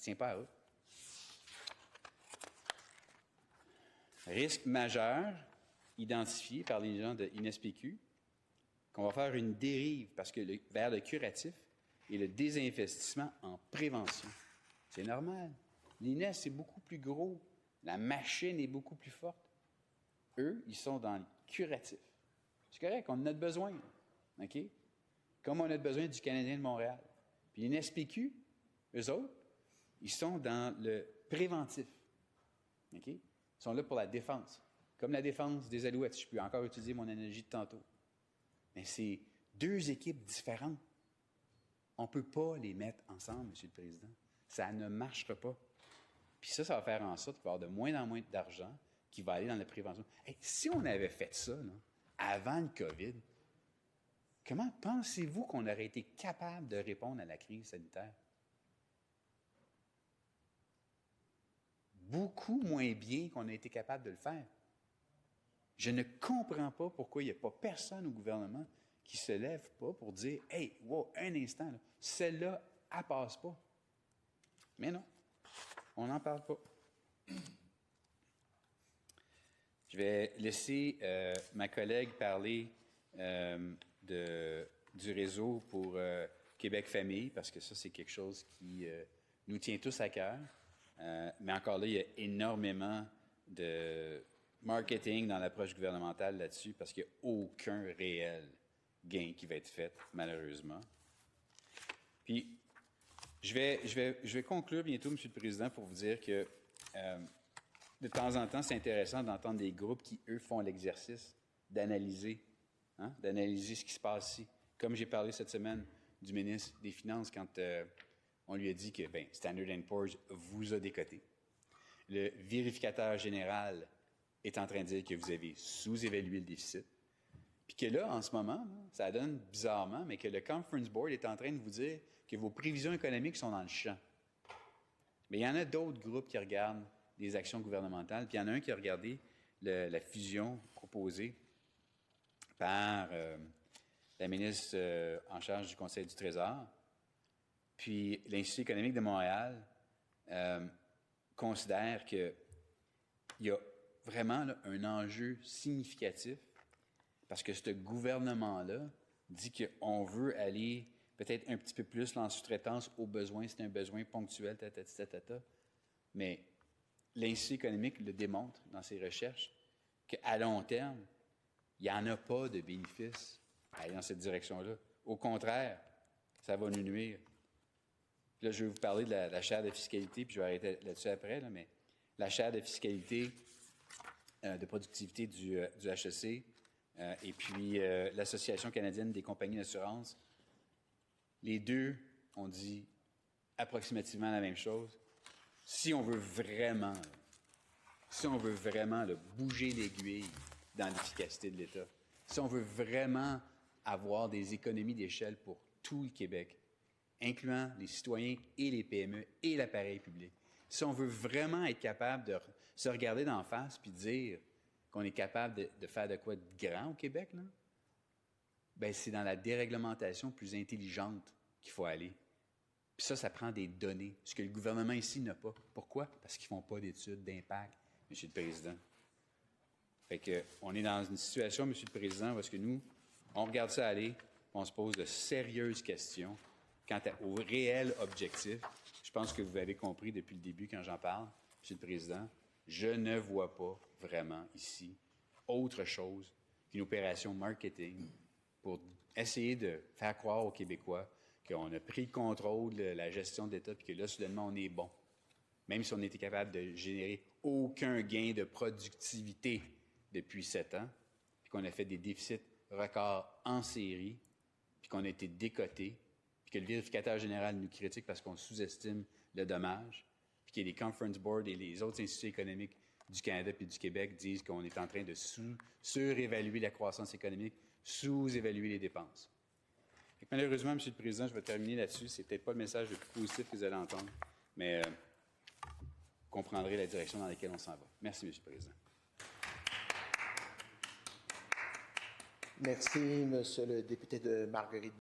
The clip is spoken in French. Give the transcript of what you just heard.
ne tient pas à eux. Risque majeur identifié par les gens de INSPQ, qu'on va faire une dérive vers le curatif et le désinvestissement en prévention. C'est normal. L'INES, c'est beaucoup plus gros. La machine est beaucoup plus forte. Eux, ils sont dans le curatif. C'est correct, on en a besoin. OK? Comme on a besoin du Canadien de Montréal. Puis l'INSPQ, eux autres, ils sont dans le préventif. OK? Ils sont là pour la défense. Comme la défense des Alouettes. Je peux encore utiliser mon analogie de tantôt. Mais c'est deux équipes différentes. On ne peut pas les mettre ensemble, M. le Président. Ça ne marchera pas. Puis ça va faire en sorte qu'il va y avoir de moins en moins d'argent qui va aller dans la prévention. Hey, si on avait fait ça là, avant le COVID, comment pensez-vous qu'on aurait été capable de répondre à la crise sanitaire? Beaucoup moins bien qu'on a été capable de le faire. Je ne comprends pas pourquoi il n'y a pas personne au gouvernement qui ne se lève pas pour dire « Hey, wow, un instant, là, celle-là, elle passe pas. » Mais non, on n'en parle pas. Je vais laisser ma collègue parler du réseau pour Québec Famille, parce que ça, c'est quelque chose qui nous tient tous à cœur. Mais encore là, il y a énormément de marketing dans l'approche gouvernementale là-dessus, parce qu'il n'y a aucun réel gain qui va être fait, malheureusement. Puis, je vais conclure bientôt, M. le Président, pour vous dire que de temps en temps, c'est intéressant d'entendre des groupes qui, eux, font l'exercice d'analyser ce qui se passe ici. Comme j'ai parlé cette semaine du ministre des Finances quand on lui a dit que Standard & Poor's vous a décoté. Le vérificateur général est en train de dire que vous avez sous-évalué le déficit. Puis que là, en ce moment, ça donne bizarrement, mais que le Conference Board est en train de vous dire que vos prévisions économiques sont dans le champ. Mais il y en a d'autres groupes qui regardent des actions gouvernementales, puis il y en a un qui a regardé la fusion proposée par la ministre en charge du Conseil du Trésor. Puis l'Institut économique de Montréal considère qu'il y a vraiment là, un enjeu significatif parce que ce gouvernement-là dit qu'on veut aller peut-être un petit peu plus en sous-traitance aux besoins, c'est un besoin ponctuel, mais l'Institut économique le démontre dans ses recherches qu'à long terme, il n'y en a pas de bénéfices à aller dans cette direction-là. Au contraire, ça va nous nuire. Puis là, je vais vous parler de la chaire de fiscalité, puis je vais arrêter là-dessus après, mais la chaire de fiscalité de productivité du HEC et puis l'Association canadienne des compagnies d'assurance, les deux ont dit approximativement la même chose. Si on veut vraiment bouger l'aiguille dans l'efficacité de l'État, si on veut vraiment avoir des économies d'échelle pour tout le Québec, incluant les citoyens et les PME et l'appareil public, si on veut vraiment être capable de se regarder d'en face puis dire qu'on est capable de faire de quoi de grand au Québec, là, bien, c'est dans la déréglementation plus intelligente qu'il faut aller. Puis ça prend des données, ce que le gouvernement ici n'a pas. Pourquoi? Parce qu'ils ne font pas d'études d'impact, M. le Président. Fait que, on est dans une situation, M. le Président, où est-ce que nous, on regarde ça aller, on se pose de sérieuses questions quant au réel objectif. Je pense que vous avez compris depuis le début quand j'en parle, M. le Président, je ne vois pas vraiment ici autre chose qu'une opération marketing pour essayer de faire croire aux Québécois qu'on a pris le contrôle de la gestion de l'État et que là, soudainement, on est bon. Même si on était capable de générer aucun gain de productivité depuis 7 ans, puis qu'on a fait des déficits records en série, puis qu'on a été décoté, puis que le vérificateur général nous critique parce qu'on sous-estime le dommage, puis que les Conference Board et les autres instituts économiques du Canada et du Québec disent qu'on est en train de surévaluer la croissance économique, sous-évaluer les dépenses. Et malheureusement, M. le Président, je vais terminer là-dessus. C'est peut-être pas le message le plus positif que vous allez entendre, mais vous comprendrez la direction dans laquelle on s'en va. Merci, M. le Président. Merci, M. le député de Marguerite.